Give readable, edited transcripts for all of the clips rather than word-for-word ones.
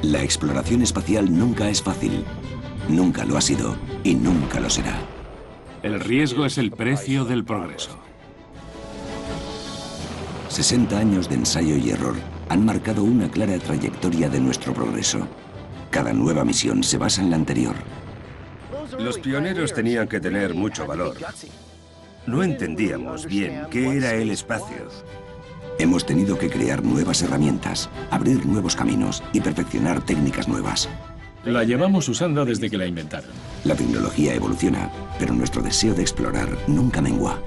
La exploración espacial nunca es fácil. Nunca lo ha sido y nunca lo será. El riesgo es el precio del progreso. 60 años de ensayo y error han marcado una clara trayectoria de nuestro progreso. Cada nueva misión se basa en la anterior. Los pioneros tenían que tener mucho valor. No entendíamos bien qué era el espacio. Hemos tenido que crear nuevas herramientas, abrir nuevos caminos y perfeccionar técnicas nuevas. La llevamos usando desde que la inventaron. La tecnología evoluciona, pero nuestro deseo de explorar nunca mengua.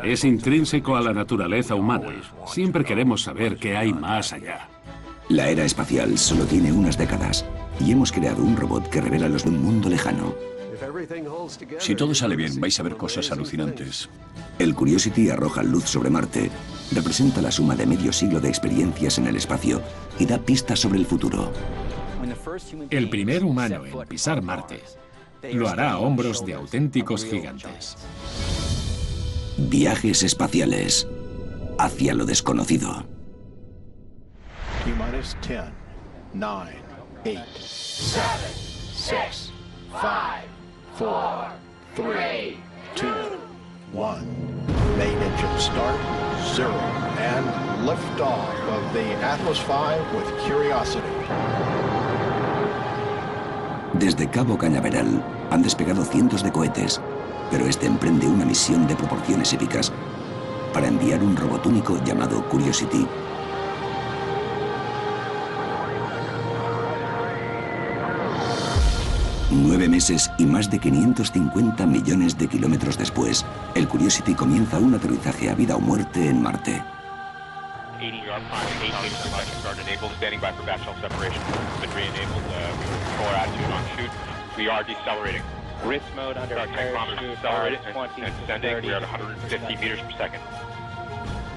Es intrínseco a la naturaleza humana. Siempre queremos saber qué hay más allá. La era espacial solo tiene unas décadas y hemos creado un robot que revela los de un mundo lejano. Si todo sale bien, vais a ver cosas alucinantes. El Curiosity arroja luz sobre Marte, representa la suma de medio siglo de experiencias en el espacio y da pistas sobre el futuro. El primer humano en pisar Marte lo hará a hombros de auténticos gigantes. Viajes espaciales hacia lo desconocido. T-minus 10, 9, 8, 7, 6, 5, 4, 3, 2, 1. Main engine start, 0, and liftoff of the Atlas V with Curiosity. Desde Cabo Cañaveral han despegado cientos de cohetes, pero este emprende una misión de proporciones épicas para enviar un robot único llamado Curiosity. Nueve meses y más de 550 millones de kilómetros después, el Curiosity comienza un aterrizaje a vida o muerte en Marte.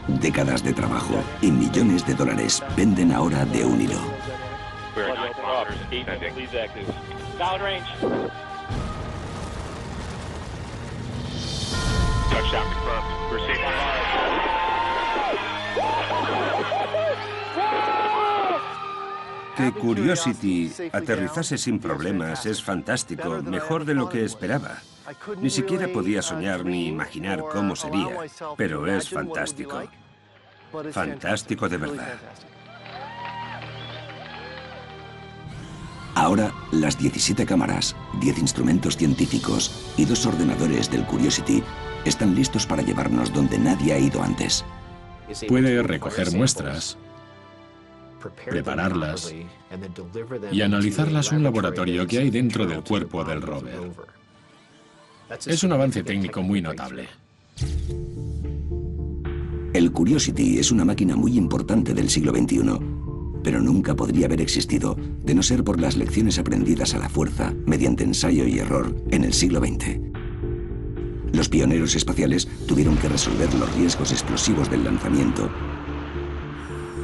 Décadas de trabajo y millones de dólares penden ahora de un hilo. Que Curiosity aterrizase sin problemas es fantástico, mejor de lo que esperaba. Ni siquiera podía soñar ni imaginar cómo sería, pero es fantástico. Fantástico de verdad. Ahora, las 17 cámaras, 10 instrumentos científicos y 2 ordenadores del Curiosity están listos para llevarnos donde nadie ha ido antes. Puede recoger muestras, prepararlas y analizarlas en un laboratorio que hay dentro del cuerpo del rover. Es un avance técnico muy notable. El Curiosity es una máquina muy importante del siglo XXI, pero nunca podría haber existido de no ser por las lecciones aprendidas a la fuerza mediante ensayo y error en el siglo XX. Los pioneros espaciales tuvieron que resolver los riesgos explosivos del lanzamiento,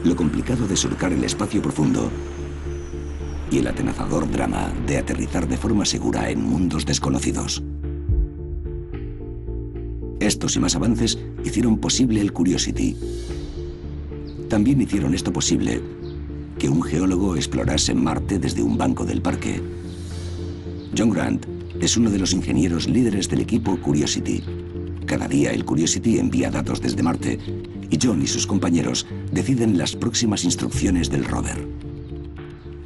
lo complicado de surcar el espacio profundo y el atenazador drama de aterrizar de forma segura en mundos desconocidos. Estos y más avances hicieron posible el Curiosity. También hicieron esto posible que un geólogo explorase Marte desde un banco del parque. John Grant es uno de los ingenieros líderes del equipo Curiosity. Cada día el Curiosity envía datos desde Marte y John y sus compañeros deciden las próximas instrucciones del rover.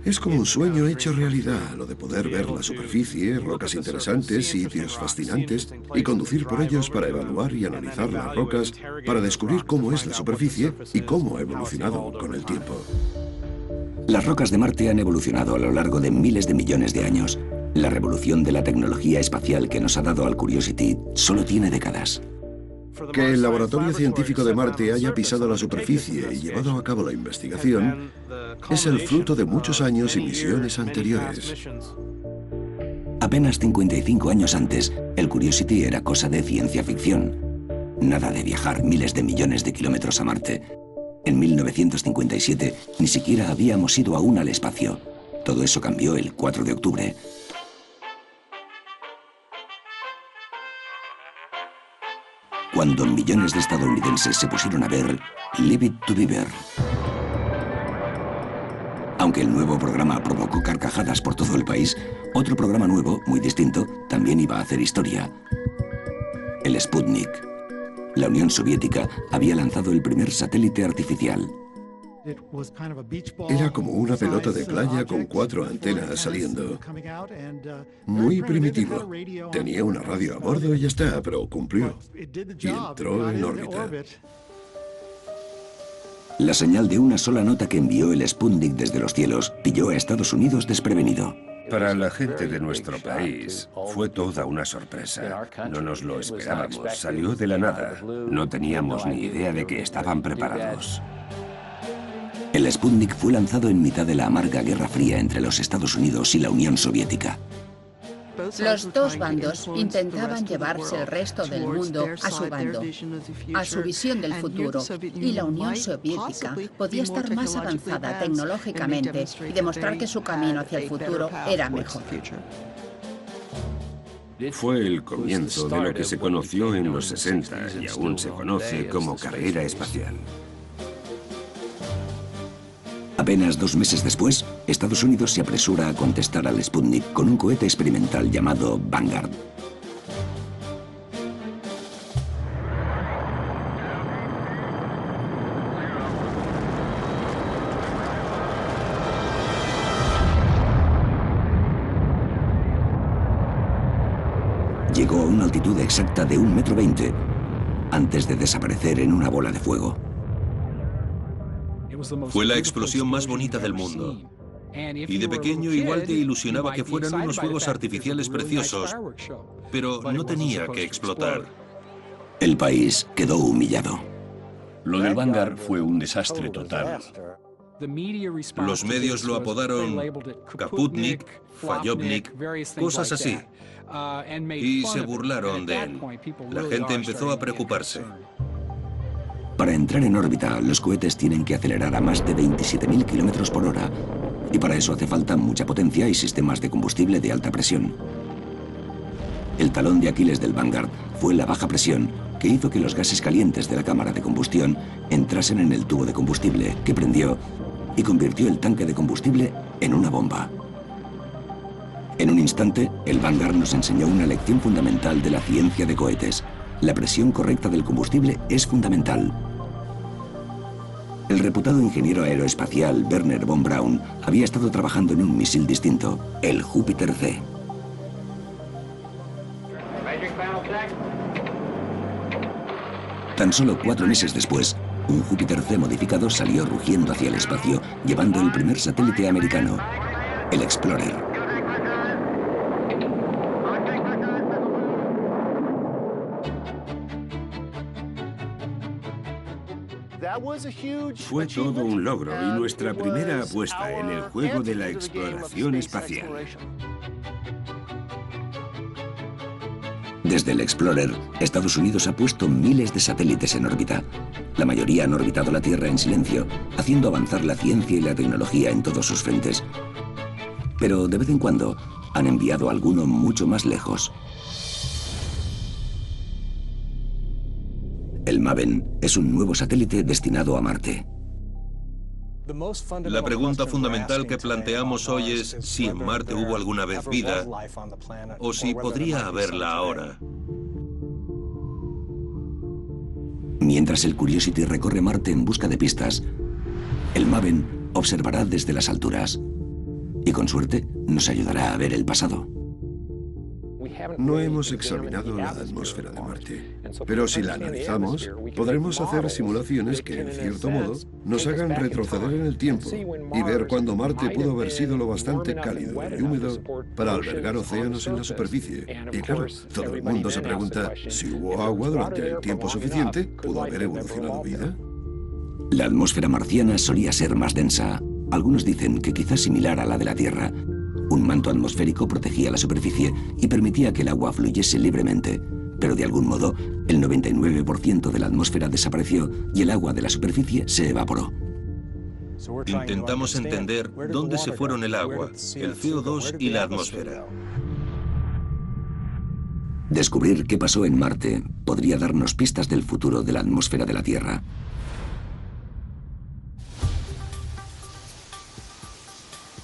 Es como un sueño hecho realidad, lo de poder ver la superficie, rocas interesantes, sitios fascinantes, y conducir por ellos para evaluar y analizar las rocas, para descubrir cómo es la superficie y cómo ha evolucionado con el tiempo. Las rocas de Marte han evolucionado a lo largo de miles de millones de años. La revolución de la tecnología espacial que nos ha dado al Curiosity solo tiene décadas. Que el laboratorio científico de Marte haya pisado la superficie y llevado a cabo la investigación es el fruto de muchos años y misiones anteriores. Apenas 55 años antes, el Curiosity era cosa de ciencia ficción. Nada de viajar miles de millones de kilómetros a Marte. En 1957 ni siquiera habíamos ido aún al espacio. Todo eso cambió el 4 de octubre. Cuando millones de estadounidenses se pusieron a ver Leave It to Beaver. Aunque el nuevo programa provocó carcajadas por todo el país, otro programa nuevo, muy distinto, también iba a hacer historia. El Sputnik. La Unión Soviética había lanzado el primer satélite artificial. Era como una pelota de playa con 4 antenas saliendo. Muy primitivo. Tenía una radio a bordo y ya está, pero cumplió. Y entró en órbita. La señal de una sola nota que envió el Sputnik desde los cielos pilló a Estados Unidos desprevenido. Para la gente de nuestro país fue toda una sorpresa. No nos lo esperábamos, salió de la nada. No teníamos ni idea de que estaban preparados. El Sputnik fue lanzado en mitad de la amarga Guerra Fría entre los Estados Unidos y la Unión Soviética. Los dos bandos intentaban llevarse el resto del mundo a su bando, a su visión del futuro, y la Unión Soviética podía estar más avanzada tecnológicamente y demostrar que su camino hacia el futuro era mejor. Fue el comienzo de lo que se conoció en los 60 y aún se conoce como carrera espacial. Apenas 2 meses después, Estados Unidos se apresura a contestar al Sputnik con un cohete experimental llamado Vanguard. Llegó a una altitud exacta de 1,20 m, antes de desaparecer en una bola de fuego. Fue la explosión más bonita del mundo. Y de pequeño igual te ilusionaba que fueran unos fuegos artificiales preciosos, pero no tenía que explotar. El país quedó humillado. Lo del Vanguard fue un desastre total. Los medios lo apodaron Kaputnik, Fallobnik, cosas así. Y se burlaron de él. La gente empezó a preocuparse. Para entrar en órbita, los cohetes tienen que acelerar a más de 27.000 kilómetros por hora, y para eso hace falta mucha potencia y sistemas de combustible de alta presión. El talón de Aquiles del Vanguard fue la baja presión, que hizo que los gases calientes de la cámara de combustión entrasen en el tubo de combustible, que prendió y convirtió el tanque de combustible en una bomba. En un instante, el Vanguard nos enseñó una lección fundamental de la ciencia de cohetes. La presión correcta del combustible es fundamental. El reputado ingeniero aeroespacial Wernher von Braun había estado trabajando en un misil distinto, el Júpiter C. Tan solo 4 meses después, un Júpiter C modificado salió rugiendo hacia el espacio, llevando el primer satélite americano, el Explorer. Fue todo un logro y nuestra primera apuesta en el juego de la exploración espacial. Desde el Explorer, Estados Unidos ha puesto miles de satélites en órbita. La mayoría han orbitado la Tierra en silencio, haciendo avanzar la ciencia y la tecnología en todos sus frentes. Pero de vez en cuando han enviado alguno mucho más lejos. El Maven es un nuevo satélite destinado a Marte. La pregunta fundamental que planteamos hoy es si en Marte hubo alguna vez vida o si podría haberla ahora. Mientras el Curiosity recorre Marte en busca de pistas, el Maven observará desde las alturas y con suerte nos ayudará a ver el pasado. No hemos examinado la atmósfera de Marte, pero si la analizamos, podremos hacer simulaciones que, en cierto modo, nos hagan retroceder en el tiempo y ver cuándo Marte pudo haber sido lo bastante cálido y húmedo para albergar océanos en la superficie. Y claro, todo el mundo se pregunta, si hubo agua durante el tiempo suficiente, ¿pudo haber evolucionado vida? La atmósfera marciana solía ser más densa. Algunos dicen que quizás similar a la de la Tierra. Un manto atmosférico protegía la superficie y permitía que el agua fluyese libremente, pero de algún modo el 99% de la atmósfera desapareció y el agua de la superficie se evaporó. Intentamos entender dónde se fueron el agua, el CO2 y la atmósfera. Descubrir qué pasó en Marte podría darnos pistas del futuro de la atmósfera de la Tierra.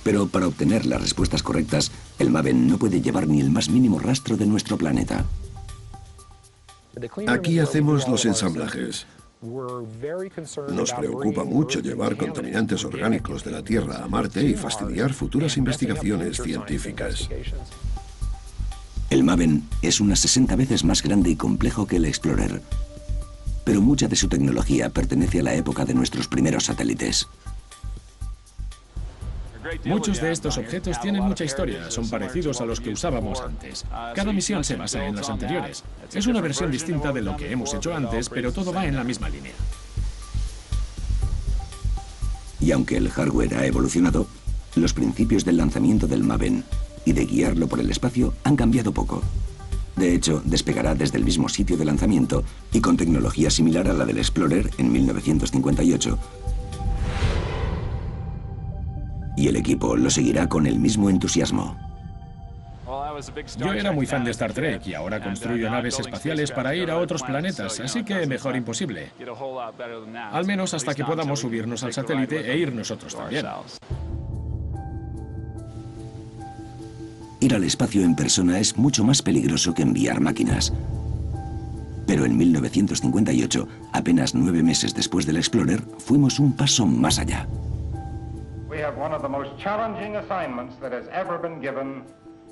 Pero para obtener las respuestas correctas, el MAVEN no puede llevar ni el más mínimo rastro de nuestro planeta. Aquí hacemos los ensamblajes. Nos preocupa mucho llevar contaminantes orgánicos de la Tierra a Marte y fastidiar futuras investigaciones científicas. El MAVEN es unas 60 veces más grande y complejo que el Explorer, pero mucha de su tecnología pertenece a la época de nuestros primeros satélites. Muchos de estos objetos tienen mucha historia, son parecidos a los que usábamos antes. Cada misión se basa en las anteriores. Es una versión distinta de lo que hemos hecho antes, pero todo va en la misma línea. Y aunque el hardware ha evolucionado, los principios del lanzamiento del MAVEN y de guiarlo por el espacio han cambiado poco. De hecho, despegará desde el mismo sitio de lanzamiento y con tecnología similar a la del Explorer en 1958. Y el equipo lo seguirá con el mismo entusiasmo. Yo era muy fan de Star Trek y ahora construyo naves espaciales para ir a otros planetas, así que mejor imposible. Al menos hasta que podamos subirnos al satélite e ir nosotros también. Ir al espacio en persona es mucho más peligroso que enviar máquinas. Pero en 1958, apenas 9 meses después del Explorer, fuimos un paso más allá. We have one of the most challenging assignments that has ever been given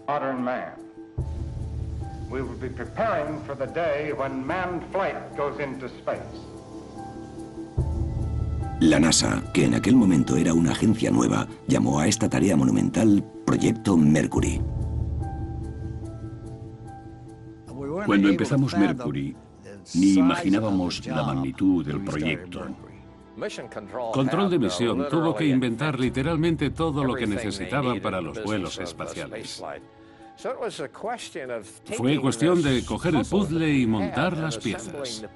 modern man. We will be preparing for the day when manned flight goes into space. La NASA, que en aquel momento era una agencia nueva, llamó a esta tarea monumental Proyecto Mercury. Cuando empezamos Mercury, ni imaginábamos la magnitud del proyecto. Control de misión tuvo que inventar literalmente todo lo que necesitaban para los vuelos espaciales. Fue cuestión de coger el puzzle y montar las piezas.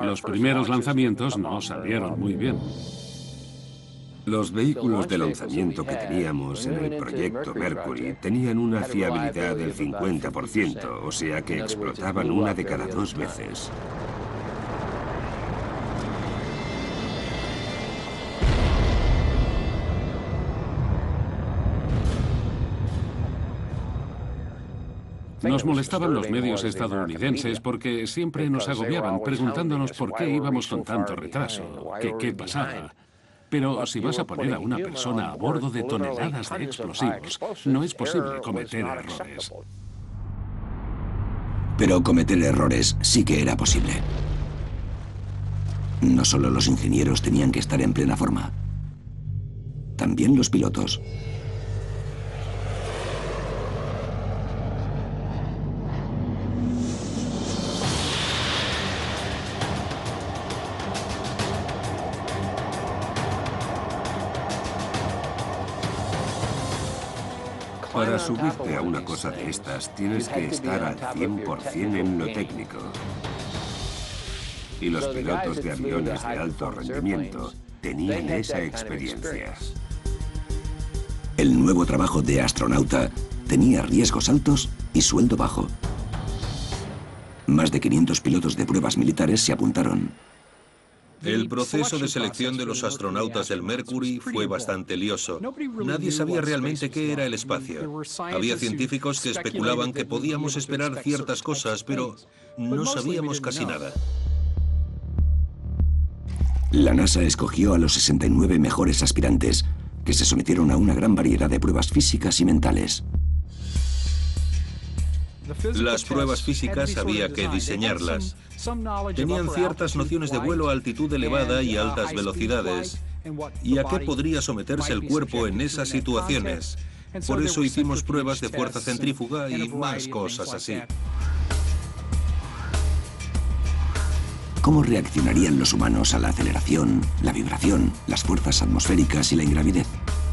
Los primeros lanzamientos no salieron muy bien. Los vehículos de lanzamiento que teníamos en el proyecto Mercury tenían una fiabilidad del 50%, o sea que explotaban una de cada 2 veces. Nos molestaban los medios estadounidenses porque siempre nos agobiaban preguntándonos por qué íbamos con tanto retraso, qué pasaba. Pero si vas a poner a una persona a bordo de toneladas de explosivos, no es posible cometer errores. Pero cometer errores sí que era posible. No solo los ingenieros tenían que estar en plena forma, también los pilotos. Para subirte a una cosa de estas, tienes que estar al 100% en lo técnico. Y los pilotos de aviones de alto rendimiento tenían esa experiencia. El nuevo trabajo de astronauta tenía riesgos altos y sueldo bajo. Más de 500 pilotos de pruebas militares se apuntaron. El proceso de selección de los astronautas del Mercury fue bastante lioso. Nadie sabía realmente qué era el espacio. Había científicos que especulaban que podíamos esperar ciertas cosas, pero no sabíamos casi nada. La NASA escogió a los 69 mejores aspirantes, que se sometieron a una gran variedad de pruebas físicas y mentales. Las pruebas físicas había que diseñarlas. Tenían ciertas nociones de vuelo a altitud elevada y altas velocidades. ¿Y a qué podría someterse el cuerpo en esas situaciones? Por eso hicimos pruebas de fuerza centrífuga y más cosas así. ¿Cómo reaccionarían los humanos a la aceleración, la vibración, las fuerzas atmosféricas y la ingravidez?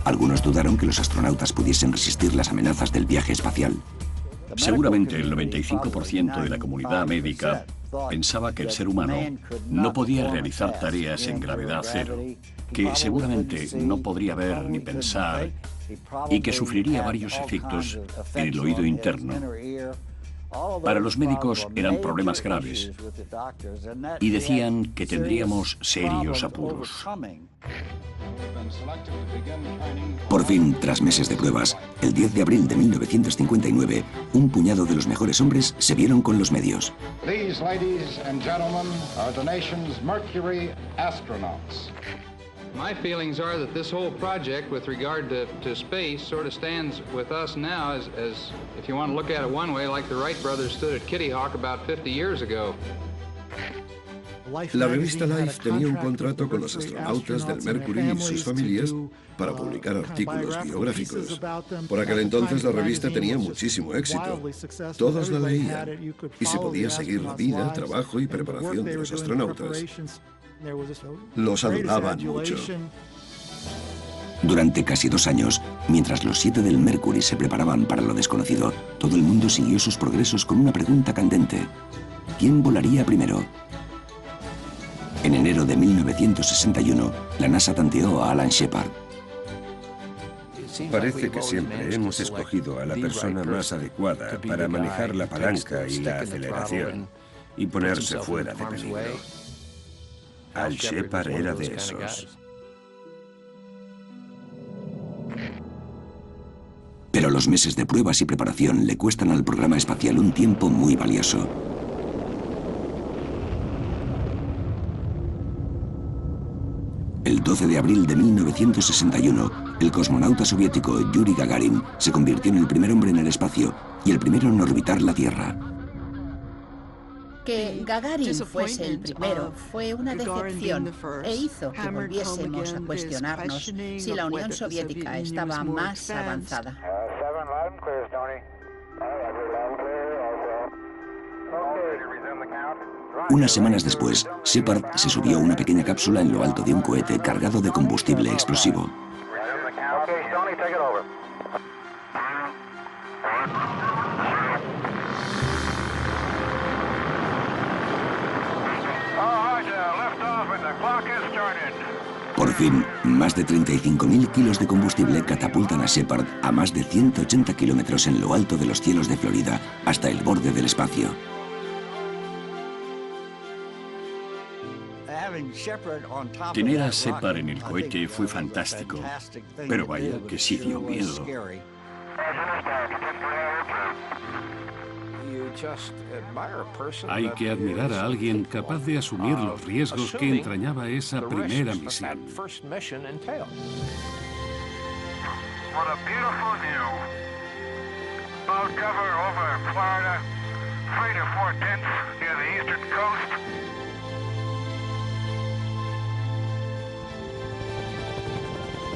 Algunos dudaron que los astronautas pudiesen resistir las amenazas del viaje espacial. Seguramente el 95% de la comunidad médica pensaba que el ser humano no podía realizar tareas en gravedad cero, que seguramente no podría ver ni pensar y que sufriría varios efectos en el oído interno Para los médicos eran problemas graves y decían que tendríamos serios apuros. Por fin, tras meses de pruebas, el 10 de abril de 1959, un puñado de los mejores hombres se vieron con los medios. These ladies and gentlemen are the nation's Mercury astronauts. My feelings are that this whole project with regard to space sort of stands with us now as, if you want to look at it one way, like the Wright brothers stood at Kitty Hawk about 50 years ago. La revista Life tenía un contrato con los astronautas del Mercury y sus familias para publicar artículos biográficos. Por aquel entonces la revista tenía muchísimo éxito. Todos la leían y se podía seguir la vida, trabajo y preparación de los astronautas. Los adoraban mucho. Durante casi 2 años, mientras los 7 del Mercury se preparaban para lo desconocido, todo el mundo siguió sus progresos con una pregunta candente. ¿Quién volaría primero? En enero de 1961, la NASA tanteó a Alan Shepard. Parece que siempre hemos escogido a la persona más adecuada para manejar la palanca y la aceleración y ponerse fuera de peligro. Al Shepard era de esos. Pero los meses de pruebas y preparación le cuestan al programa espacial un tiempo muy valioso. El 12 de abril de 1961, el cosmonauta soviético Yuri Gagarin se convirtió en el primer hombre en el espacio y el primero en orbitar la Tierra. Que Gagarin fuese el primero fue una decepción e hizo que volviésemos a cuestionarnos si la Unión Soviética estaba más avanzada. Unas semanas después, Shepard se subió a una pequeña cápsula en lo alto de un cohete cargado de combustible explosivo. Por fin, más de 35.000 kilos de combustible catapultan a Shepard a más de 180 kilómetros en lo alto de los cielos de Florida, hasta el borde del espacio. Tener a Shepard en el cohete fue fantástico, pero vaya que sí dio miedo. Hay que admirar a alguien capaz de asumir los riesgos que entrañaba esa primera misión.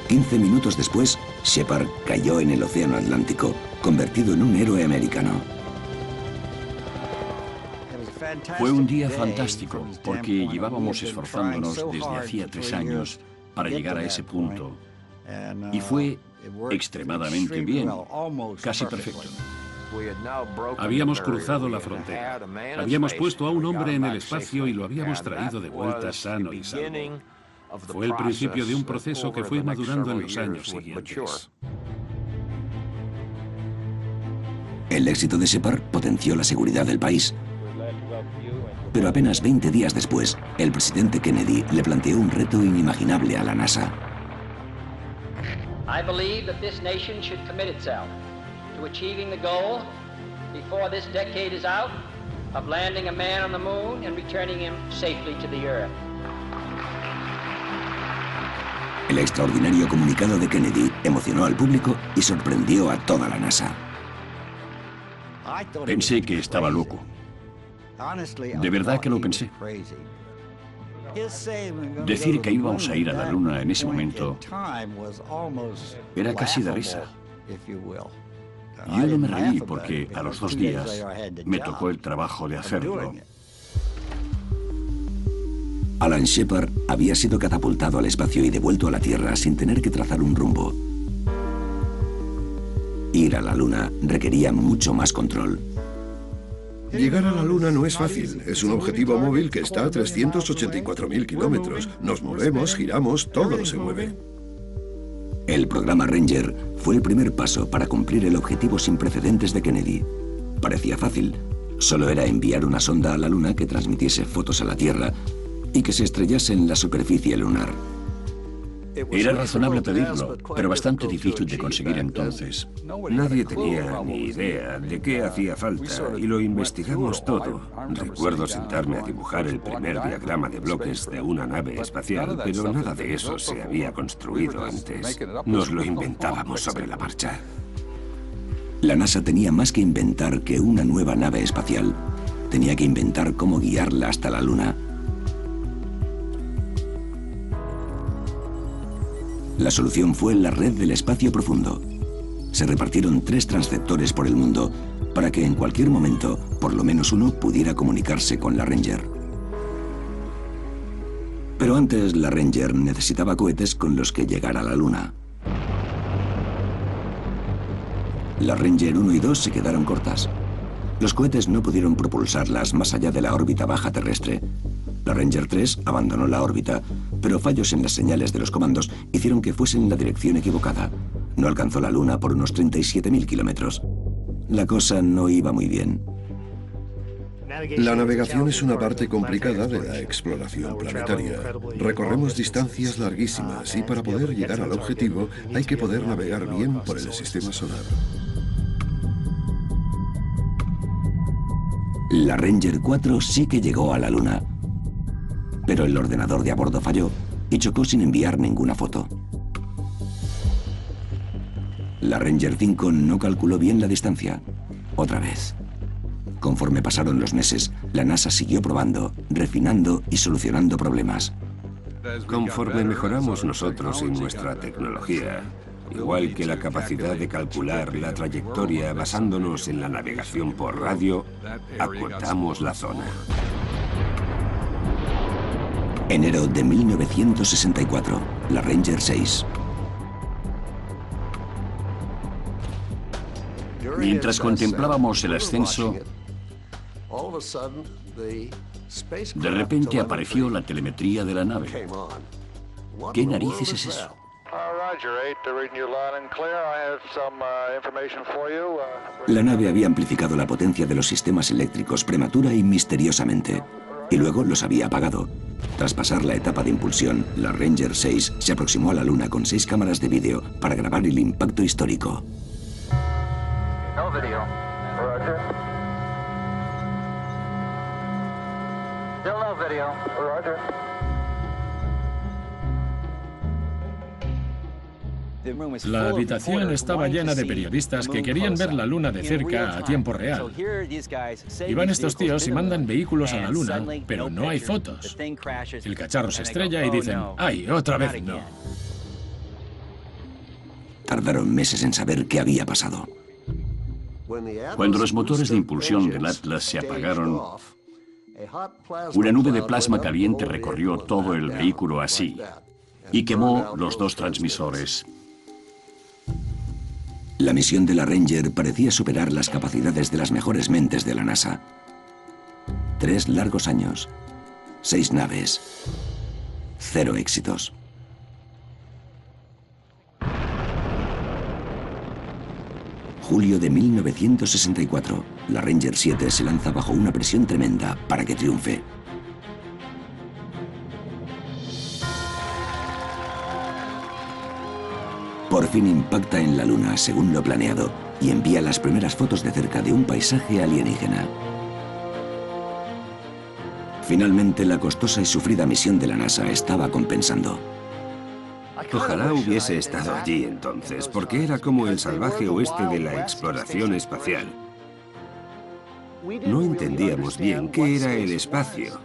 «15 minutos después, Shepard cayó en el Océano Atlántico, convertido en un héroe americano». Fue un día fantástico, porque llevábamos esforzándonos desde hacía 3 años para llegar a ese punto. Y fue extremadamente bien, casi perfecto. Habíamos cruzado la frontera. Habíamos puesto a un hombre en el espacio y lo habíamos traído de vuelta sano y salvo. Fue el principio de un proceso que fue madurando en los años siguientes. El éxito de Shepard potenció la seguridad del país. Pero apenas 20 días después, el presidente Kennedy le planteó un reto inimaginable a la NASA. I believe that this nation should commit itself to achieving the goal before this decade is out of landing a man on the moon and returning him safely to the Earth. El extraordinario comunicado de Kennedy emocionó al público y sorprendió a toda la NASA. Pensé que estaba loco. De verdad que lo pensé. Decir que íbamos a ir a la Luna en ese momento era casi de risa. Yo no me reí porque a los 2 días me tocó el trabajo de hacerlo. Alan Shepard había sido catapultado al espacio y devuelto a la Tierra sin tener que trazar un rumbo. Ir a la Luna requería mucho más control. Llegar a la Luna no es fácil. Es un objetivo móvil que está a 384.000 kilómetros. Nos movemos, giramos, todo se mueve. El programa Ranger fue el primer paso para cumplir el objetivo sin precedentes de Kennedy. Parecía fácil. Solo era enviar una sonda a la Luna que transmitiese fotos a la Tierra y que se estrellase en la superficie lunar. Era razonable pedirlo, pero bastante difícil de conseguir entonces. Nadie tenía ni idea de qué hacía falta y lo investigamos todo. Recuerdo sentarme a dibujar el primer diagrama de bloques de una nave espacial, pero nada de eso se había construido antes. Nos lo inventábamos sobre la marcha. La NASA tenía más que inventar que una nueva nave espacial. Tenía que inventar cómo guiarla hasta la Luna. La solución fue la red del espacio profundo. Se repartieron 3 transceptores por el mundo para que en cualquier momento, por lo menos uno, pudiera comunicarse con la Ranger. Pero antes, la Ranger necesitaba cohetes con los que llegar a la Luna. La Ranger 1 y 2 se quedaron cortas. Los cohetes no pudieron propulsarlas más allá de la órbita baja terrestre. La Ranger 3 abandonó la órbita, pero fallos en las señales de los comandos hicieron que fuese en la dirección equivocada. No alcanzó la Luna por unos 37.000 kilómetros. La cosa no iba muy bien. La navegación es una parte complicada de la exploración planetaria. Recorremos distancias larguísimas y para poder llegar al objetivo hay que poder navegar bien por el sistema solar. La Ranger 4 sí que llegó a la Luna, pero el ordenador de a bordo falló y chocó sin enviar ninguna foto. La Ranger 5 no calculó bien la distancia. Otra vez. Conforme pasaron los meses, la NASA siguió probando, refinando y solucionando problemas. Conforme mejoramos nosotros y nuestra tecnología, igual que la capacidad de calcular la trayectoria basándonos en la navegación por radio, acortamos la zona. Enero de 1964, la Ranger 6. Mientras contemplábamos el ascenso, de repente apareció la telemetría de la nave. ¿Qué narices es eso? La nave había amplificado la potencia de los sistemas eléctricos prematura y misteriosamente, y luego los había apagado. Tras pasar la etapa de impulsión, la Ranger 6 se aproximó a la Luna con 6 cámaras de vídeo para grabar el impacto histórico. No video. Roger. Still no video. Roger. La habitación estaba llena de periodistas que querían ver la Luna de cerca a tiempo real. Y van estos tíos y mandan vehículos a la Luna, pero no hay fotos. El cacharro se estrella y dicen, ¡ay, otra vez no! Tardaron meses en saber qué había pasado. Cuando los motores de impulsión del Atlas se apagaron, una nube de plasma caliente recorrió todo el vehículo así y quemó los 2 transmisores. La misión de la Ranger parecía superar las capacidades de las mejores mentes de la NASA. 3 largos años, 6 naves, 0 éxitos. Julio de 1964, la Ranger 7 se lanza bajo una presión tremenda para que triunfe. Por fin impacta en la Luna según lo planeado y envía las primeras fotos de cerca de un paisaje alienígena. Finalmente, la costosa y sufrida misión de la NASA estaba compensando. Ojalá hubiese estado allí entonces, porque era como el salvaje oeste de la exploración espacial. No entendíamos bien qué era el espacio.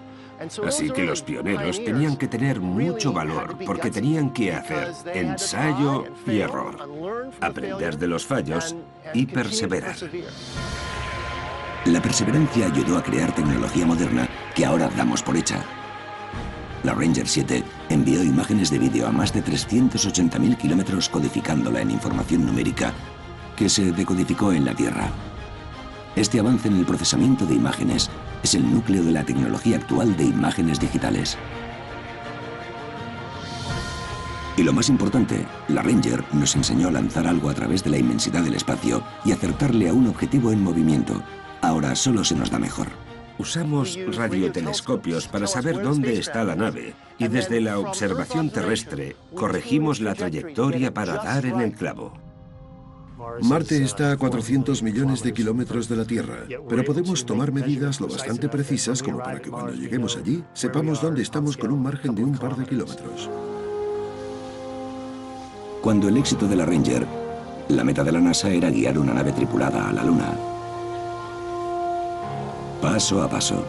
Así que los pioneros tenían que tener mucho valor porque tenían que hacer ensayo y error, aprender de los fallos y perseverar. La perseverancia ayudó a crear tecnología moderna que ahora damos por hecha. La Ranger 7 envió imágenes de vídeo a más de 380.000 kilómetros codificándola en información numérica que se decodificó en la Tierra. Este avance en el procesamiento de imágenes es el núcleo de la tecnología actual de imágenes digitales. Y lo más importante, la Ranger nos enseñó a lanzar algo a través de la inmensidad del espacio y acertarle a un objetivo en movimiento, Ahora solo se nos da mejor. Usamos radiotelescopios para saber dónde está la nave y desde la observación terrestre corregimos la trayectoria para dar en el clavo. Marte está a 400 millones de kilómetros de la Tierra, pero podemos tomar medidas lo bastante precisas como para que cuando lleguemos allí sepamos dónde estamos con un margen de un par de kilómetros. Cuando el éxito de la Ranger, la meta de la NASA era guiar una nave tripulada a la Luna. Paso a paso.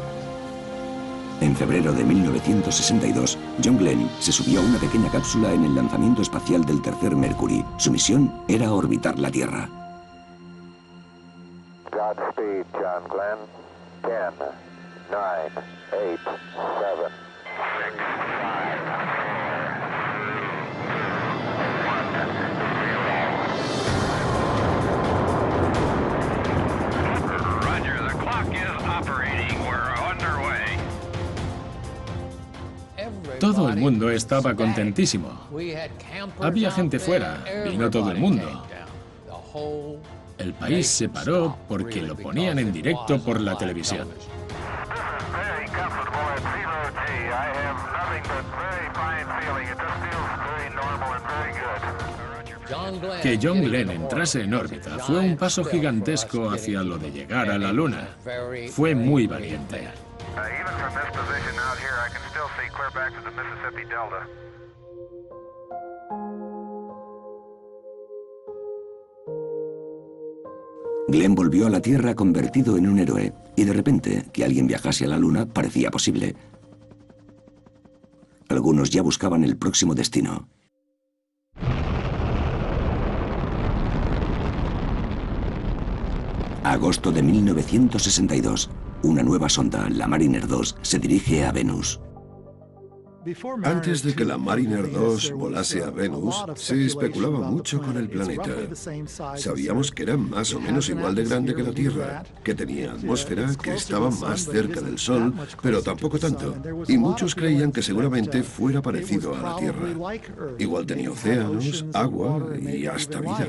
En febrero de 1962, John Glenn se subió a una pequeña cápsula en el lanzamiento espacial del tercer Mercury. Su misión era orbitar la Tierra. Godspeed, John Glenn. 10, 9, 8, 7, 6, 5, Roger, the clock is operating. We're underway. Todo el mundo estaba contentísimo. Había gente fuera, vino todo el mundo. El país se paró porque lo ponían en directo por la televisión. Que John Glenn entrase en órbita fue un paso gigantesco hacia lo de llegar a la Luna. Fue muy valiente. Glenn volvió a la Tierra convertido en un héroe, y de repente que alguien viajase a la Luna parecía posible. Algunos ya buscaban el próximo destino. Agosto de 1962. Una nueva sonda, la Mariner 2, se dirige a Venus. Antes de que la Mariner 2 volase a Venus, se especulaba mucho con el planeta. Sabíamos que era más o menos igual de grande que la Tierra, que tenía atmósfera, que estaba más cerca del Sol, pero tampoco tanto. Y muchos creían que seguramente fuera parecido a la Tierra. Igual tenía océanos, agua y hasta vida.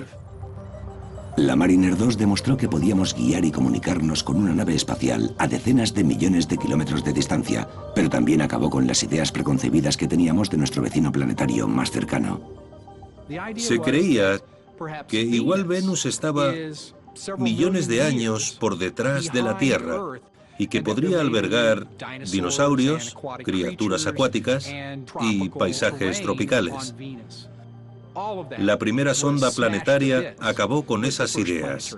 La Mariner 2 demostró que podíamos guiar y comunicarnos con una nave espacial a decenas de millones de kilómetros de distancia, pero también acabó con las ideas preconcebidas que teníamos de nuestro vecino planetario más cercano. Se creía que igual Venus estaba millones de años por detrás de la Tierra y que podría albergar dinosaurios, criaturas acuáticas y paisajes tropicales. La primera sonda planetaria acabó con esas ideas.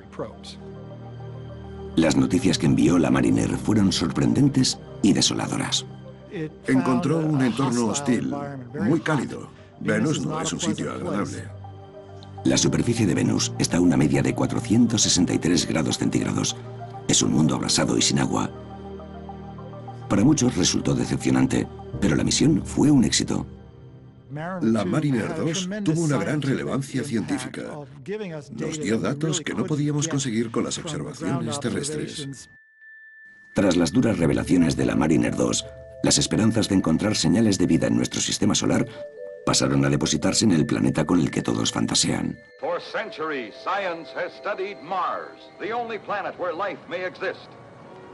Las noticias que envió la Mariner fueron sorprendentes y desoladoras. Encontró un entorno hostil, muy cálido. Venus no es un sitio agradable. La superficie de Venus está a una media de 463 grados centígrados. Es un mundo abrasado y sin agua. Para muchos resultó decepcionante, pero la misión fue un éxito. La Mariner 2 tuvo una gran relevancia científica. Nos dio datos que no podíamos conseguir con las observaciones terrestres. Tras las duras revelaciones de la Mariner 2, las esperanzas de encontrar señales de vida en nuestro sistema solar pasaron a depositarse en el planeta con el que todos fantasean. For centuries, science has studied Mars, the only planet where life may exist.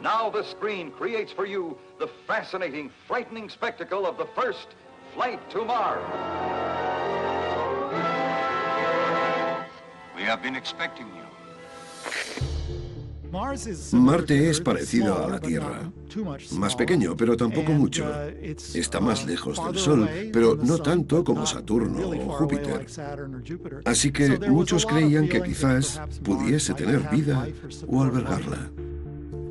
Now the screen creates for you the fascinating, frightening spectacle of the first flight to Mars. We have been expecting you. Marte es parecido a la Tierra. Más pequeño, pero tampoco mucho. Está más lejos del Sol, pero no tanto como Saturno o Júpiter. Así que muchos creían que quizás pudiese tener vida o albergarla.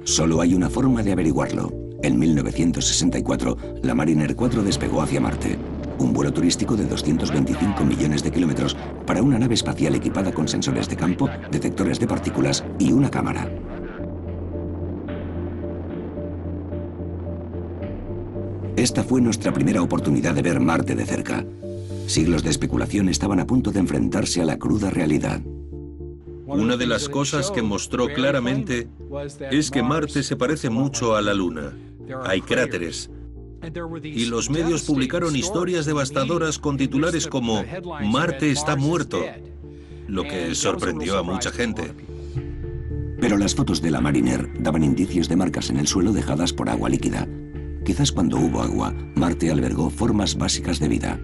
Solo hay una forma de averiguarlo. En 1964, la Mariner 4 despegó hacia Marte. Un vuelo turístico de 225 millones de kilómetros para una nave espacial equipada con sensores de campo, detectores de partículas y una cámara. Esta fue nuestra primera oportunidad de ver Marte de cerca. Siglos de especulación estaban a punto de enfrentarse a la cruda realidad. Una de las cosas que mostró claramente es que Marte se parece mucho a la Luna. Hay cráteres. Y los medios publicaron historias devastadoras con titulares como «Marte está muerto», lo que sorprendió a mucha gente. Pero las fotos de la Mariner daban indicios de marcas en el suelo dejadas por agua líquida. Quizás cuando hubo agua, Marte albergó formas básicas de vida.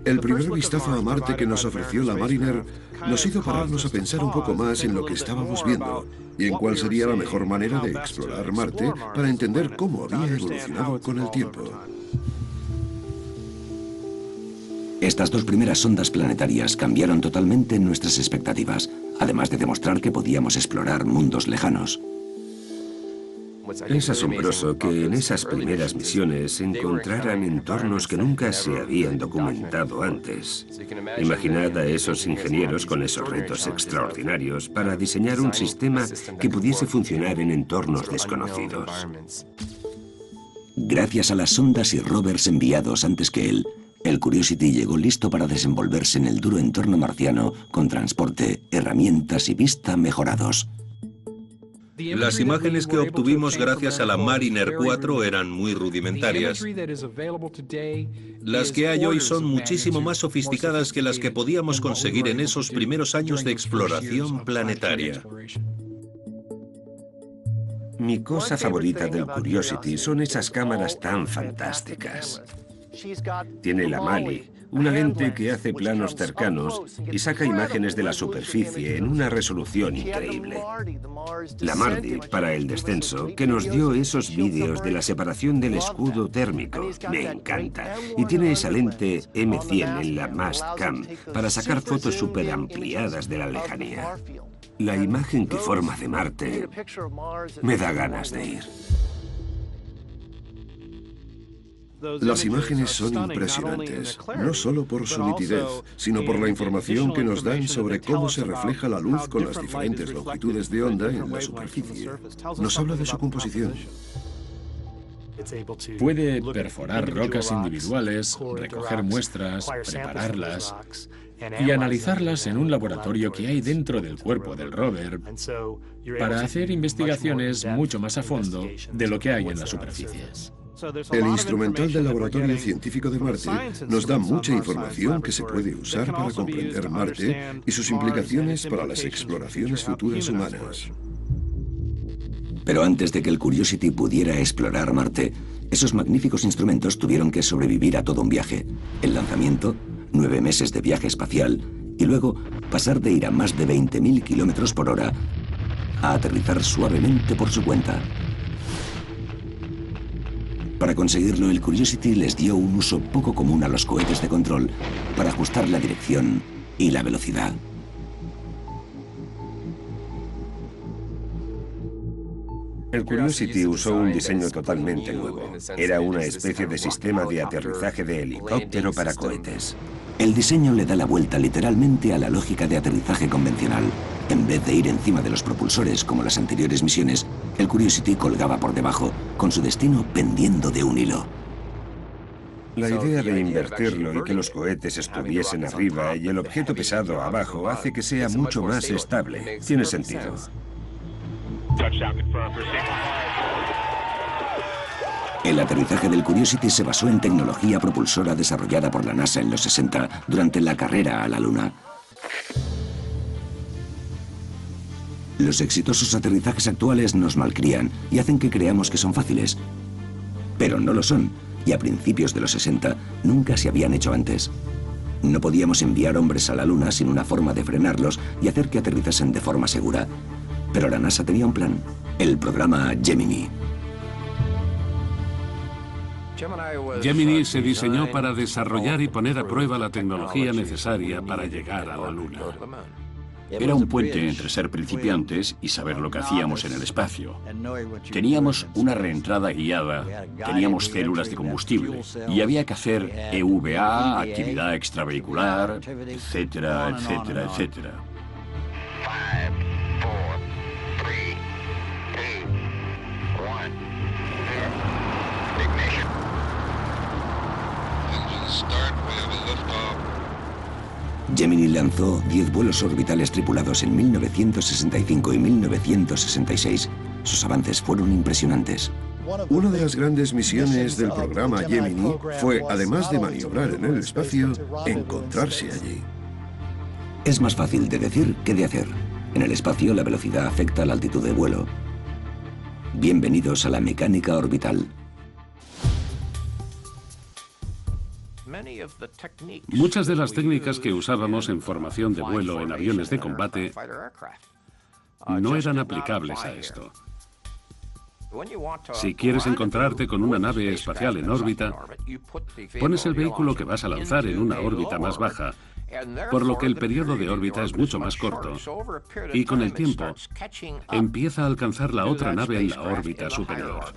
El primer vistazo a Marte que nos ofreció la Mariner nos hizo pararnos a pensar un poco más en lo que estábamos viendo y en cuál sería la mejor manera de explorar Marte para entender cómo había evolucionado con el tiempo. Estas dos primeras sondas planetarias cambiaron totalmente nuestras expectativas, además de demostrar que podíamos explorar mundos lejanos. Es asombroso que en esas primeras misiones se encontraran entornos que nunca se habían documentado antes. Imaginad a esos ingenieros con esos retos extraordinarios para diseñar un sistema que pudiese funcionar en entornos desconocidos. Gracias a las sondas y rovers enviados antes que él, el Curiosity llegó listo para desenvolverse en el duro entorno marciano con transporte, herramientas y vista mejorados. Las imágenes que obtuvimos gracias a la Mariner 4 eran muy rudimentarias. Las que hay hoy son muchísimo más sofisticadas que las que podíamos conseguir en esos primeros años de exploración planetaria. Mi cosa favorita del Curiosity son esas cámaras tan fantásticas. Tiene la Mali, una lente que hace planos cercanos y saca imágenes de la superficie en una resolución increíble. La Mardi, para el descenso, que nos dio esos vídeos de la separación del escudo térmico. Me encanta. Y tiene esa lente M100 en la Mastcam para sacar fotos súper ampliadas de la lejanía. La imagen que forma de Marte me da ganas de ir. Las imágenes son impresionantes, no solo por su nitidez, sino por la información que nos dan sobre cómo se refleja la luz con las diferentes longitudes de onda en la superficie. Nos habla de su composición. Puede perforar rocas individuales, recoger muestras, prepararlas y analizarlas en un laboratorio que hay dentro del cuerpo del rover para hacer investigaciones mucho más a fondo de lo que hay en la superficie. El instrumental del Laboratorio Científico de Marte nos da mucha información que se puede usar para comprender Marte y sus implicaciones para las exploraciones futuras humanas. Pero antes de que el Curiosity pudiera explorar Marte, esos magníficos instrumentos tuvieron que sobrevivir a todo un viaje. El lanzamiento, 9 meses de viaje espacial y luego pasar de ir a más de 20.000 kilómetros por hora a aterrizar suavemente por su cuenta. Para conseguirlo, el Curiosity les dio un uso poco común a los cohetes de control para ajustar la dirección y la velocidad. El Curiosity usó un diseño totalmente nuevo. Era una especie de sistema de aterrizaje de helicóptero para cohetes. El diseño le da la vuelta literalmente a la lógica de aterrizaje convencional. En vez de ir encima de los propulsores como las anteriores misiones, el Curiosity colgaba por debajo, con su destino pendiendo de un hilo. La idea de invertirlo y que los cohetes estuviesen arriba y el objeto pesado abajo hace que sea mucho más estable. Tiene sentido. El aterrizaje del Curiosity se basó en tecnología propulsora desarrollada por la NASA en los 60 durante la carrera a la Luna. Los exitosos aterrizajes actuales nos malcrían y hacen que creamos que son fáciles. Pero no lo son, y a principios de los 60 nunca se habían hecho antes. No podíamos enviar hombres a la Luna sin una forma de frenarlos y hacer que aterrizasen de forma segura. Pero la NASA tenía un plan, el programa Gemini. Gemini se diseñó para desarrollar y poner a prueba la tecnología necesaria para llegar a la Luna. Era un puente entre ser principiantes y saber lo que hacíamos en el espacio. Teníamos una reentrada guiada, teníamos células de combustible y había que hacer EVA, actividad extravehicular, etcétera, etcétera, etcétera. Gemini lanzó 10 vuelos orbitales tripulados en 1965 y 1966. Sus avances fueron impresionantes. Una de las grandes misiones del programa Gemini fue, además de maniobrar en el espacio, encontrarse allí. Es más fácil de decir que de hacer. En el espacio, la velocidad afecta a la altitud de vuelo. Bienvenidos a la mecánica orbital. Muchas de las técnicas que usábamos en formación de vuelo en aviones de combate no eran aplicables a esto. Si quieres encontrarte con una nave espacial en órbita, pones el vehículo que vas a lanzar en una órbita más baja, por lo que el periodo de órbita es mucho más corto, y con el tiempo empieza a alcanzar la otra nave en la órbita superior.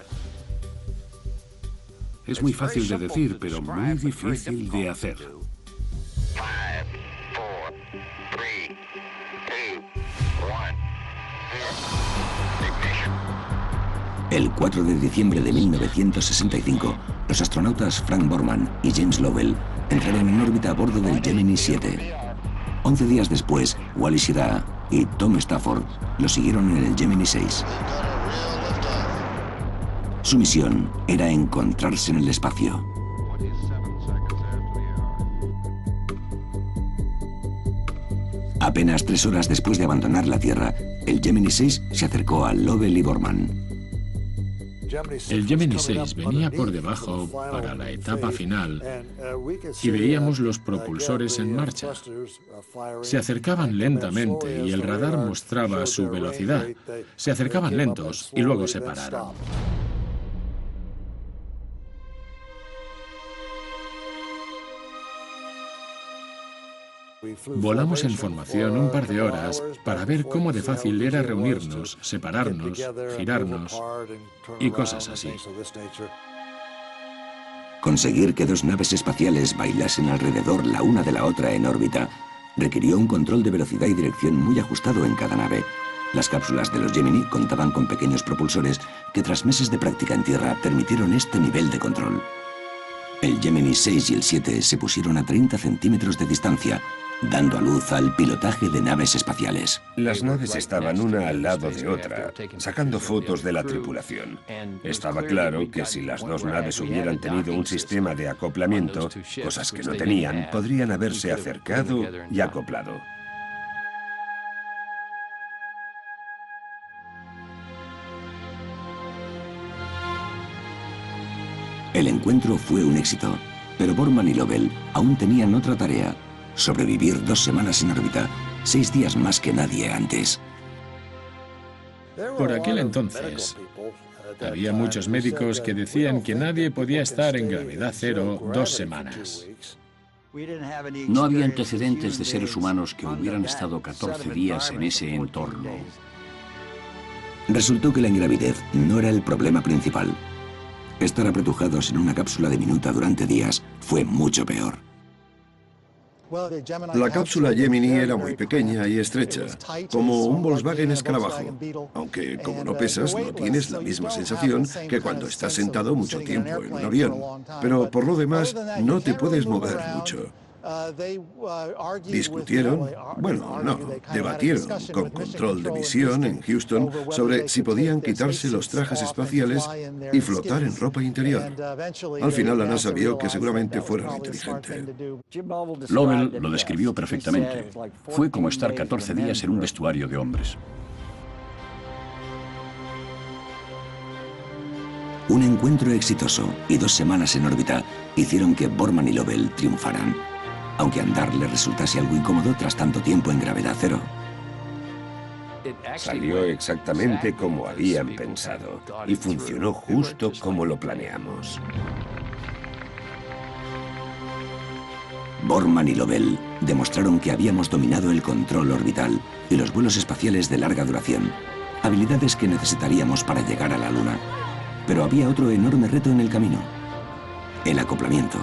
Es muy fácil de decir, pero muy difícil de hacer. El 4 de diciembre de 1965, los astronautas Frank Borman y James Lovell entraron en órbita a bordo del Gemini 7. 11 días después, Wally Schirra y Tom Stafford lo siguieron en el Gemini 6. Su misión era encontrarse en el espacio. Apenas 3 horas después de abandonar la Tierra, el Gemini 6 se acercó a Lovell y Borman. El Gemini 6 venía por debajo para la etapa final y veíamos los propulsores en marcha. Se acercaban lentamente y el radar mostraba su velocidad. Se acercaban lentos y luego se pararon. Volamos en formación un par de horas para ver cómo de fácil era reunirnos, separarnos, girarnos y cosas así. Conseguir que 2 naves espaciales bailasen alrededor la una de la otra en órbita requirió un control de velocidad y dirección muy ajustado en cada nave. Las cápsulas de los Gemini contaban con pequeños propulsores que tras meses de práctica en tierra permitieron este nivel de control. El Gemini 6 y el 7 se pusieron a 30 centímetros de distancia, dando a luz al pilotaje de naves espaciales. Las naves estaban una al lado de otra, sacando fotos de la tripulación. Estaba claro que si las 2 naves hubieran tenido un sistema de acoplamiento, cosas que no tenían, podrían haberse acercado y acoplado. El encuentro fue un éxito, pero Borman y Lovell aún tenían otra tarea: sobrevivir 2 semanas en órbita, 6 días más que nadie antes. Por aquel entonces, había muchos médicos que decían que nadie podía estar en gravedad cero 2 semanas. No había antecedentes de seres humanos que hubieran estado 14 días en ese entorno. Resultó que la ingravidez no era el problema principal. Estar apretujados en una cápsula diminuta durante días fue mucho peor. La cápsula Gemini era muy pequeña y estrecha, como un Volkswagen escarabajo, aunque como no pesas no tienes la misma sensación que cuando estás sentado mucho tiempo en un avión. Pero por lo demás no te puedes mover mucho. Discutieron, debatieron con control de misión en Houston sobre si podían quitarse los trajes espaciales y flotar en ropa interior. Al final la NASA vio que seguramente fuera inteligente. Lovell lo describió perfectamente. Fue como estar 14 días en un vestuario de hombres. Un encuentro exitoso y 2 semanas en órbita hicieron que Borman y Lovell triunfaran, aunque andar les resultase algo incómodo tras tanto tiempo en gravedad cero. Salió exactamente como habían pensado y funcionó justo como lo planeamos. Borman y Lovell demostraron que habíamos dominado el control orbital y los vuelos espaciales de larga duración, habilidades que necesitaríamos para llegar a la Luna. Pero había otro enorme reto en el camino: el acoplamiento.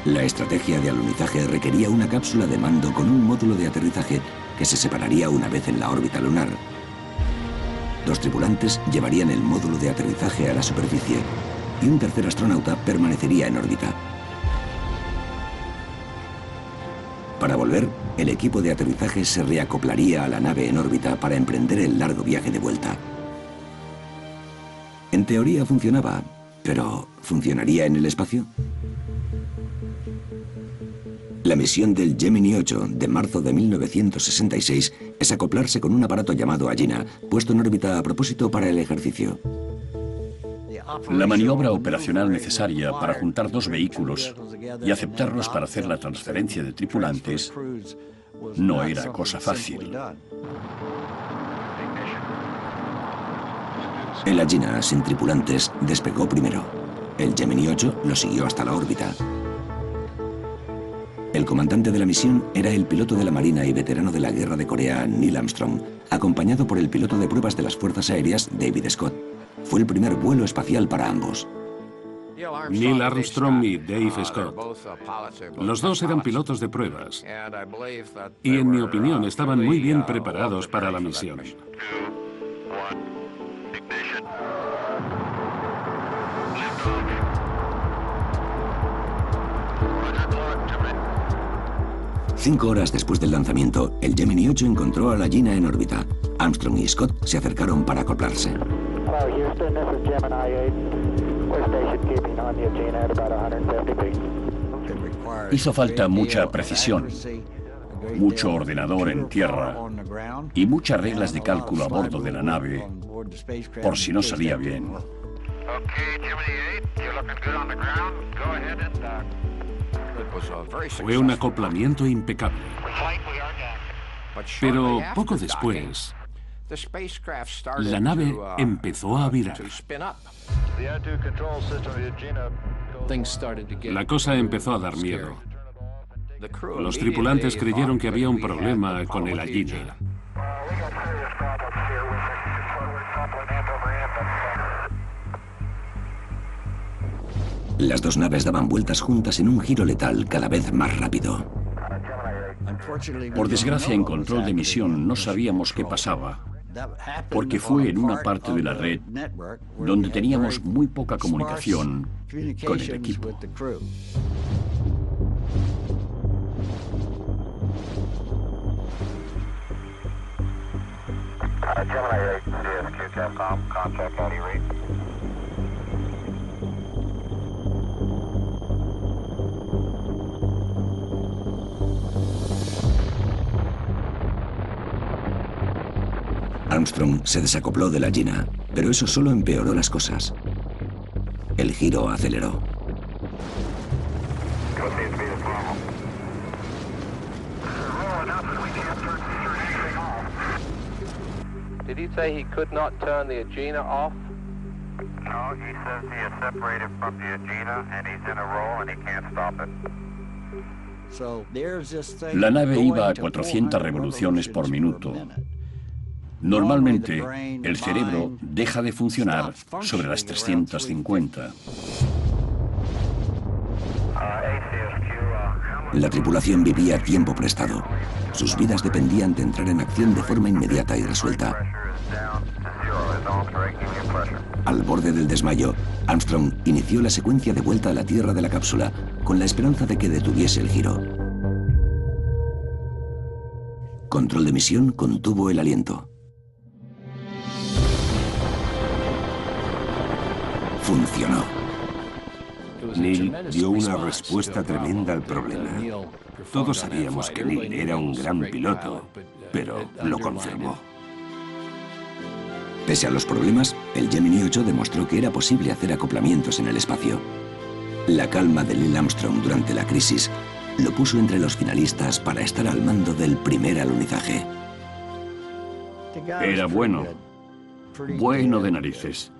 La estrategia de alunizaje requería una cápsula de mando con un módulo de aterrizaje que se separaría una vez en la órbita lunar. 2 tripulantes llevarían el módulo de aterrizaje a la superficie y un tercer astronauta permanecería en órbita. Para volver, el equipo de aterrizaje se reacoplaría a la nave en órbita para emprender el largo viaje de vuelta. En teoría funcionaba, pero ¿funcionaría en el espacio? La misión del Gemini 8 de marzo de 1966 es acoplarse con un aparato llamado Agena, puesto en órbita a propósito para el ejercicio. La maniobra operacional necesaria para juntar dos vehículos y aceptarlos para hacer la transferencia de tripulantes no era cosa fácil. El Agena, sin tripulantes, despegó primero. El Gemini 8 lo siguió hasta la órbita. El comandante de la misión era el piloto de la Marina y veterano de la Guerra de Corea, Neil Armstrong, acompañado por el piloto de pruebas de las Fuerzas Aéreas, David Scott. Fue el primer vuelo espacial para ambos. Neil Armstrong y Dave Scott. Los dos eran pilotos de pruebas. Y en mi opinión estaban muy bien preparados para la misión. Cinco horas después del lanzamiento, el Gemini 8 encontró a la Agena en órbita. Armstrong y Scott se acercaron para acoplarse. Houston, this is Gemini 8. We're station keeping on the Agena at about 150 feet. Hizo falta mucha precisión, mucho ordenador en tierra y muchas reglas de cálculo a bordo de la nave por si no salía bien. Fue un acoplamiento impecable. Pero poco después, la nave empezó a virar. La cosa empezó a dar miedo. Los tripulantes creyeron que había un problema con el Agena. Las dos naves daban vueltas juntas en un giro letal cada vez más rápido. Por desgracia, en control de misión no sabíamos qué pasaba, porque fue en una parte de la red donde teníamos muy poca comunicación con el equipo. Armstrong se desacopló de la Agena, pero eso solo empeoró las cosas. El giro aceleró. Did he say he could not turn the Agena off? No, he says he is separated from the Agena and he's in a roll and he can't stop it. La nave iba a 400 revoluciones por minuto. Normalmente, el cerebro deja de funcionar sobre las 350. La tripulación vivía a tiempo prestado. Sus vidas dependían de entrar en acción de forma inmediata y resuelta. Al borde del desmayo, Armstrong inició la secuencia de vuelta a la Tierra de la cápsula, con la esperanza de que detuviese el giro. Control de misión contuvo el aliento. Funcionó. Neil dio una respuesta tremenda al problema. Todos sabíamos que Neil era un gran piloto, pero lo confirmó. Pese a los problemas, el Gemini 8 demostró que era posible hacer acoplamientos en el espacio. La calma de Neil Armstrong durante la crisis lo puso entre los finalistas para estar al mando del primer alunizaje. Era bueno de narices.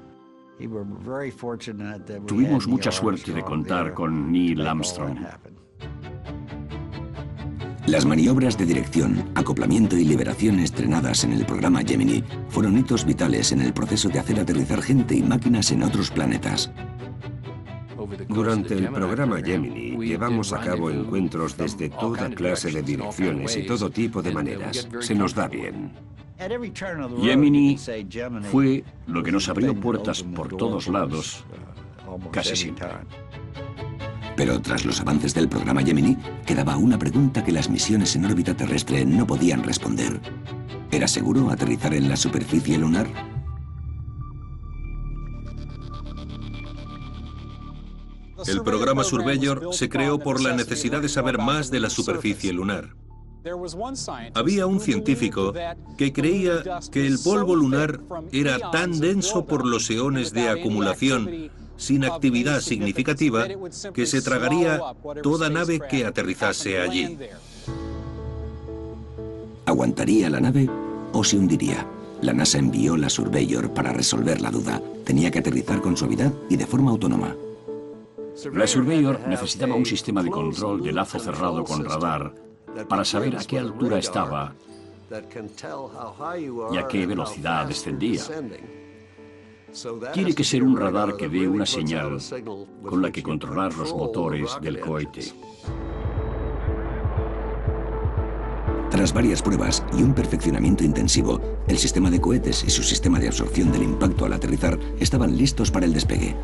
Tuvimos mucha suerte de contar con Neil Armstrong. Las maniobras de dirección, acoplamiento y liberación estrenadas en el programa Gemini fueron hitos vitales en el proceso de hacer aterrizar gente y máquinas en otros planetas. Durante el programa Gemini llevamos a cabo encuentros desde toda clase de direcciones y todo tipo de maneras. Se nos da bien. Gemini fue lo que nos abrió puertas por todos lados, casi siempre. Pero tras los avances del programa Gemini, quedaba una pregunta que las misiones en órbita terrestre no podían responder. ¿Era seguro aterrizar en la superficie lunar? El programa Surveyor se creó por la necesidad de saber más de la superficie lunar. Había un científico que creía que el polvo lunar era tan denso por los eones de acumulación sin actividad significativa que se tragaría toda nave que aterrizase allí. ¿Aguantaría la nave o se hundiría? La NASA envió la Surveyor para resolver la duda. Tenía que aterrizar con suavidad y de forma autónoma. La Surveyor necesitaba un sistema de control de lazo cerrado con radar para saber a qué altura estaba y a qué velocidad descendía. Tiene que ser un radar que dé una señal con la que controlar los motores del cohete. Tras varias pruebas y un perfeccionamiento intensivo, el sistema de cohetes y su sistema de absorción del impacto al aterrizar estaban listos para el despegue.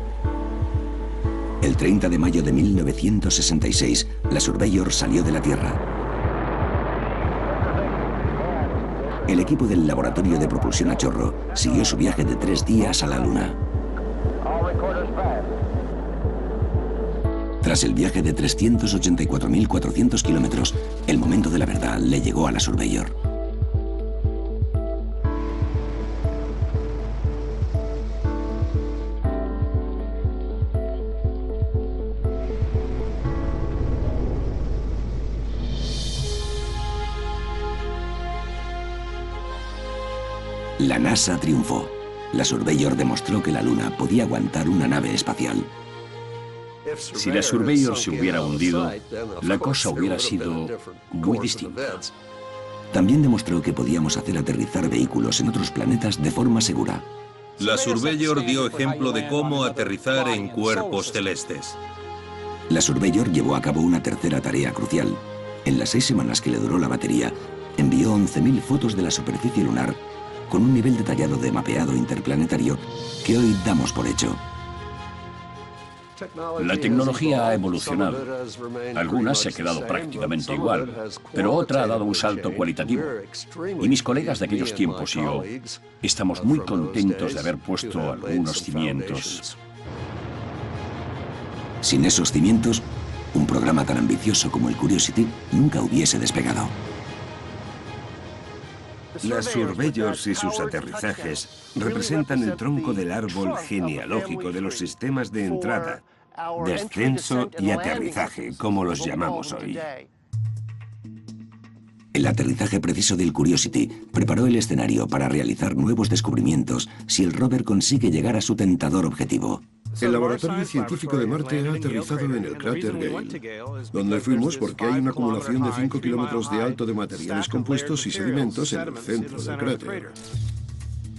El 30 de mayo de 1966, la Surveyor salió de la Tierra. El equipo del Laboratorio de Propulsión a Chorro siguió su viaje de 3 días a la Luna. Tras el viaje de 384.400 kilómetros, el momento de la verdad le llegó a la Surveyor. La NASA triunfó. La Surveyor demostró que la Luna podía aguantar una nave espacial. Si la Surveyor se hubiera hundido, la cosa hubiera sido muy distinta. También demostró que podíamos hacer aterrizar vehículos en otros planetas de forma segura. La Surveyor dio ejemplo de cómo aterrizar en cuerpos celestes. La Surveyor llevó a cabo una tercera tarea crucial. En las 6 semanas que le duró la batería, envió 11.000 fotos de la superficie lunar con un nivel detallado de mapeado interplanetario que hoy damos por hecho. La tecnología ha evolucionado. Algunas se ha quedado prácticamente igual, pero otra ha dado un salto cualitativo. Y mis colegas de aquellos tiempos y yo estamos muy contentos de haber puesto algunos cimientos. Sin esos cimientos, un programa tan ambicioso como el Curiosity nunca hubiese despegado. Las Surveyors y sus aterrizajes representan el tronco del árbol genealógico de los sistemas de entrada, descenso y aterrizaje, como los llamamos hoy. El aterrizaje preciso del Curiosity preparó el escenario para realizar nuevos descubrimientos si el rover consigue llegar a su tentador objetivo. El laboratorio científico de Marte ha aterrizado en el cráter Gale, donde fuimos porque hay una acumulación de 5 kilómetros de alto de materiales compuestos y sedimentos en el centro del cráter.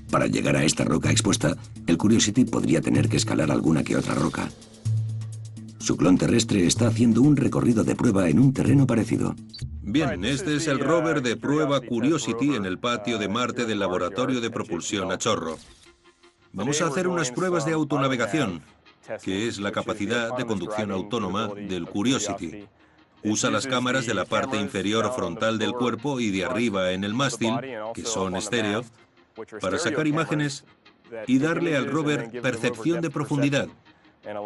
Para llegar a esta roca expuesta, el Curiosity podría tener que escalar alguna que otra roca. Su clon terrestre está haciendo un recorrido de prueba en un terreno parecido. Bien, este es el rover de prueba Curiosity en el patio de Marte del Laboratorio de Propulsión a Chorro. Vamos a hacer unas pruebas de autonavegación, que es la capacidad de conducción autónoma del Curiosity. Usa las cámaras de la parte inferior frontal del cuerpo y de arriba en el mástil, que son estéreo, para sacar imágenes y darle al rover percepción de profundidad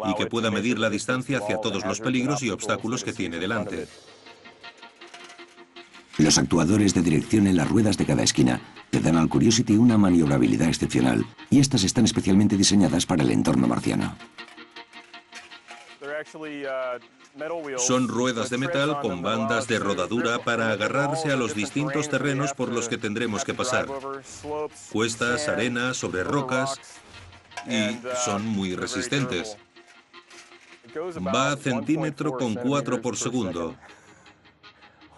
y que pueda medir la distancia hacia todos los peligros y obstáculos que tiene delante. Los actuadores de dirección en las ruedas de cada esquina le dan al Curiosity una maniobrabilidad excepcional, y estas están especialmente diseñadas para el entorno marciano. Son ruedas de metal con bandas de rodadura para agarrarse a los distintos terrenos por los que tendremos que pasar. Cuestas, arena, sobre rocas, y son muy resistentes. Va a centímetro con 4 por segundo.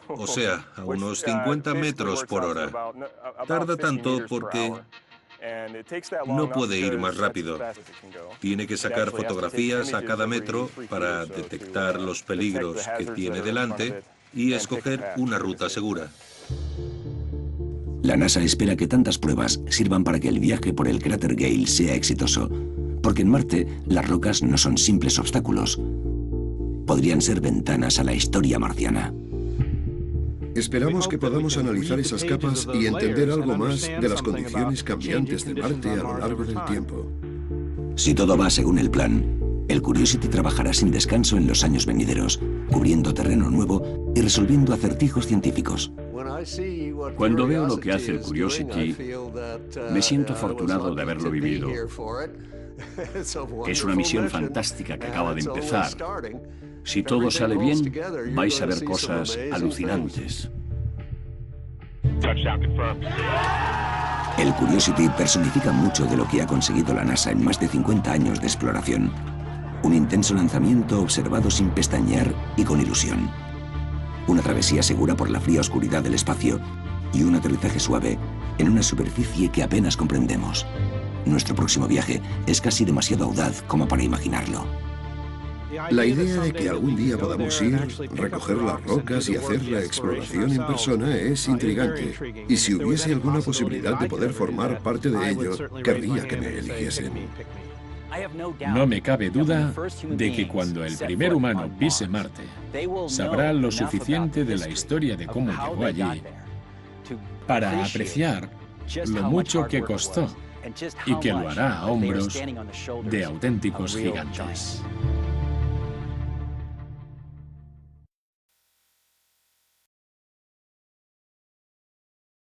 O sea, a unos 50 metros por hora. Tarda tanto porque no puede ir más rápido. Tiene que sacar fotografías a cada metro para detectar los peligros que tiene delante y escoger una ruta segura. La NASA espera que tantas pruebas sirvan para que el viaje por el cráter Gale sea exitoso, porque en Marte las rocas no son simples obstáculos. Podrían ser ventanas a la historia marciana. Esperamos que podamos analizar esas capas y entender algo más de las condiciones cambiantes de Marte a lo largo del tiempo. Si todo va según el plan, el Curiosity trabajará sin descanso en los años venideros, cubriendo terreno nuevo y resolviendo acertijos científicos. Cuando veo lo que hace el Curiosity, me siento afortunado de haberlo vivido. Es una misión fantástica que acaba de empezar. Si todo sale bien, vais a ver cosas alucinantes. El Curiosity personifica mucho de lo que ha conseguido la NASA en más de 50 años de exploración. Un intenso lanzamiento observado sin pestañear y con ilusión. Una travesía segura por la fría oscuridad del espacio y un aterrizaje suave en una superficie que apenas comprendemos. Nuestro próximo viaje es casi demasiado audaz como para imaginarlo. La idea de que algún día podamos ir, recoger las rocas y hacer la exploración en persona es intrigante. Y si hubiese alguna posibilidad de poder formar parte de ello, querría que me eligiesen. No me cabe duda de que cuando el primer humano pise Marte, sabrá lo suficiente de la historia de cómo llegó allí para apreciar lo mucho que costó y que lo hará a hombros de auténticos gigantes.